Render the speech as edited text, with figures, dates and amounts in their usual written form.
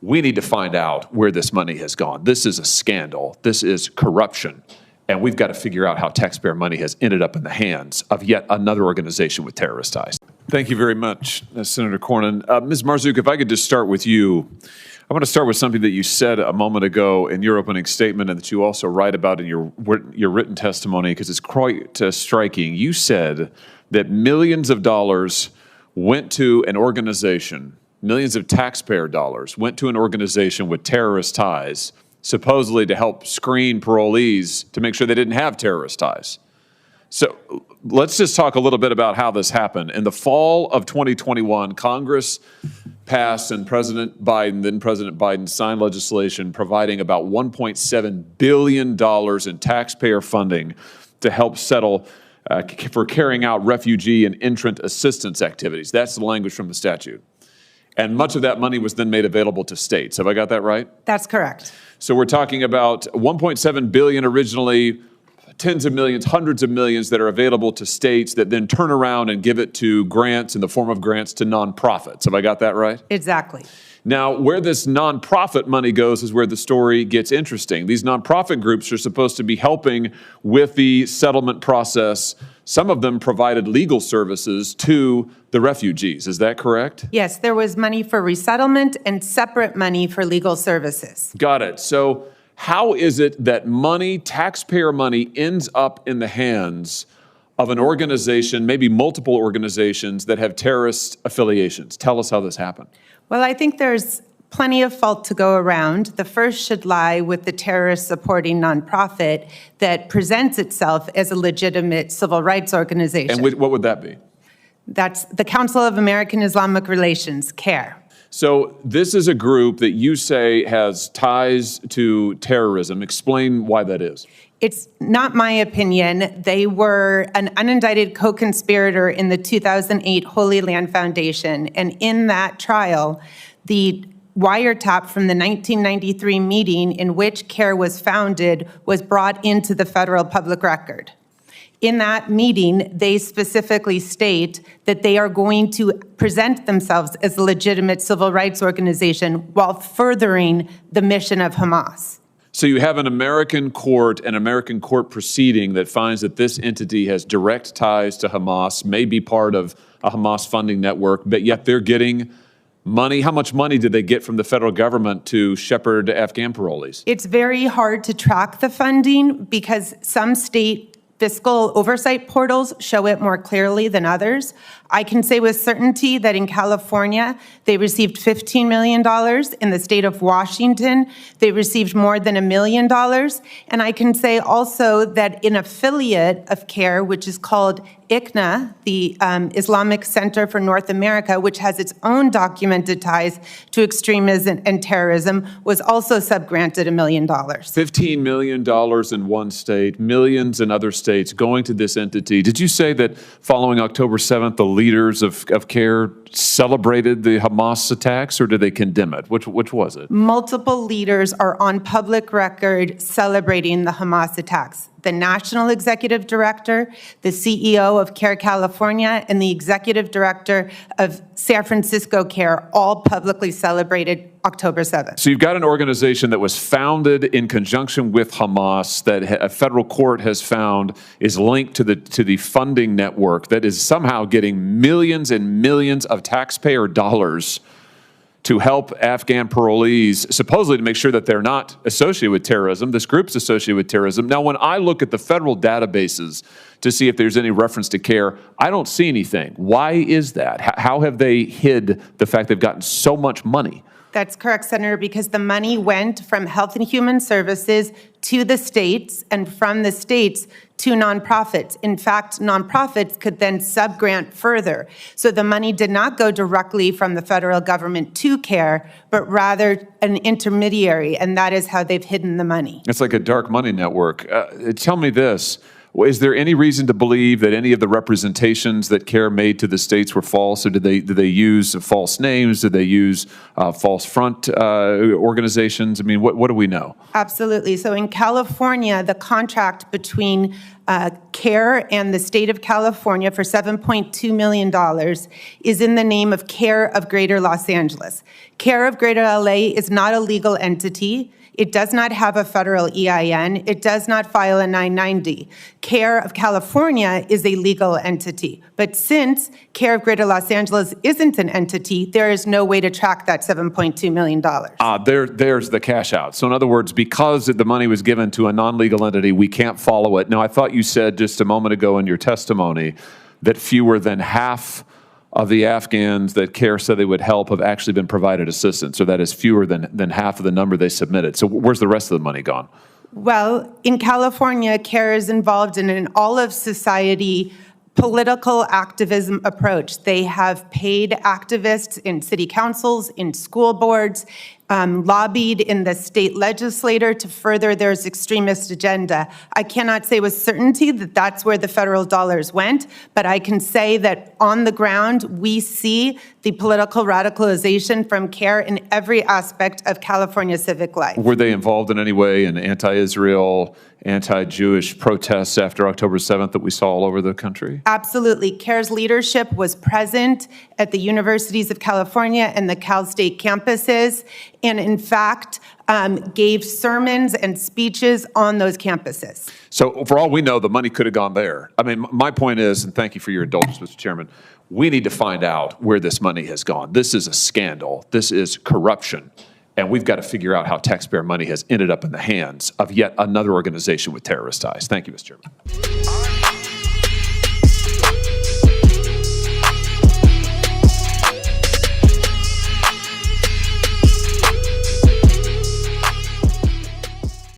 we need to find out where this money has gone. This is a scandal. This is corruption. And we've got to figure out how taxpayer money has ended up in the hands of yet another organization with terrorist ties. Thank you very much, Senator Cornyn. Ms. Marzouk, if I could just start with you. I want to start with something that you said a moment ago in your opening statement and that you also write about in your written testimony, because it's quite striking. You said that millions of dollars went to an organization, millions of taxpayer dollars went to an organization with terrorist ties, supposedly to help screen parolees to make sure they didn't have terrorist ties. So let's just talk a little bit about how this happened. In the fall of 2021, Congress passed and then President Biden signed legislation providing about $1.7 billion in taxpayer funding to help settle for carrying out refugee and entrant assistance activities. That's the language from the statute. And much of that money was then made available to states. Have I got that right? That's correct. So we're talking about $1.7 billion originally, tens of millions, hundreds of millions that are available to states that then turn around and give it to grants in the form of grants to nonprofits. Have I got that right? Exactly. Now, where this nonprofit money goes is where the story gets interesting. These nonprofit groups are supposed to be helping with the settlement process. Some of them provided legal services to the refugees. Is that correct? Yes, there was money for resettlement and separate money for legal services. Got it. So how is it that money, taxpayer money, ends up in the hands of an organization, maybe multiple organizations that have terrorist affiliations? Tell us how this happened. Well, I think there's plenty of fault to go around. The first should lie with the terrorist-supporting nonprofit that presents itself as a legitimate civil rights organization. And what would that be? That's the Council of American Islamic Relations, CARE. So this is a group that you say has ties to terrorism. Explain why that is. It's not my opinion. They were an unindicted co-conspirator in the 2008 Holy Land Foundation. And in that trial, the wiretap from the 1993 meeting in which CARE was founded was brought into the federal public record. In that meeting, they specifically state that they are going to present themselves as a legitimate civil rights organization while furthering the mission of Hamas. So you have an American court proceeding that finds that this entity has direct ties to Hamas, may be part of a Hamas funding network, but yet they're getting money. How much money did they get from the federal government to shepherd Afghan parolees? It's very hard to track the funding because some state fiscal oversight portals show it more clearly than others. I can say with certainty that in California, they received $15 million. In the state of Washington, they received more than $1 million. And I can say also that an affiliate of CARE, which is called ICNA, the Islamic Center for North America, which has its own documented ties to extremism and terrorism, was also subgranted $1 million. $15 million in one state, millions in other states going to this entity. Did you say that following October 7th, the leaders of CARE celebrated the Hamas attacks, or did they condemn it? Which was it? Multiple leaders are on public record celebrating the Hamas attacks. The National Executive Director, the CEO of CARE California, and the Executive Director of San Francisco CARE all publicly celebrated October 7th. So you've got an organization that was founded in conjunction with Hamas that a federal court has found is linked to the funding network that is somehow getting millions and millions of taxpayer dollars to help Afghan parolees, supposedly to make sure that they're not associated with terrorism. This group's associated with terrorism. Now, when I look at the federal databases to see if there's any reference to CARE, I don't see anything. Why is that? How have they hid the fact they've gotten so much money? That's correct, Senator, because the money went from Health and Human Services to the states and from the states to nonprofits. In fact, nonprofits could then subgrant further. So the money did not go directly from the federal government to CARE, but rather an intermediary, and that is how they've hidden the money. It's like a dark money network. Tell me this. Is there any reason to believe that any of the representations that CARE made to the states were false, or did they use false names? Did they use false front organizations? I mean, what do we know? Absolutely. So in California, the contract between CARE and the state of California for $7.2 million is in the name of CARE of Greater Los Angeles. CARE of Greater LA is not a legal entity. It does not have a federal EIN. It does not file a 990. CARE of California is a legal entity. But since CARE of Greater Los Angeles isn't an entity, there is no way to track that $7.2 million. There's the cash out. So in other words, because the money was given to a non-legal entity, we can't follow it. Now, I thought you said just a moment ago in your testimony that fewer than half of the Afghans that CARE said they would help have actually been provided assistance, or that is fewer than half of the number they submitted. So where's the rest of the money gone? Well, in California, CARE is involved in an all-of-society political activism approach. They have paid activists in city councils, in school boards, lobbied in the state legislature to further their extremist agenda. I cannot say with certainty that that's where the federal dollars went, but I can say that on the ground, we see the political radicalization from CARE in every aspect of California civic life. Were they involved in any way in anti-Israel, anti-Jewish protests after October 7th that we saw all over the country? Absolutely. CARE's leadership was present at the universities of California and the Cal State campuses, and in fact, gave sermons and speeches on those campuses. So for all we know, the money could have gone there. I mean, my point is, and thank you for your indulgence, Mr. Chairman, we need to find out where this money has gone. This is a scandal. This is corruption. And we've got to figure out how taxpayer money has ended up in the hands of yet another organization with terrorist ties. Thank you, Mr. Chairman.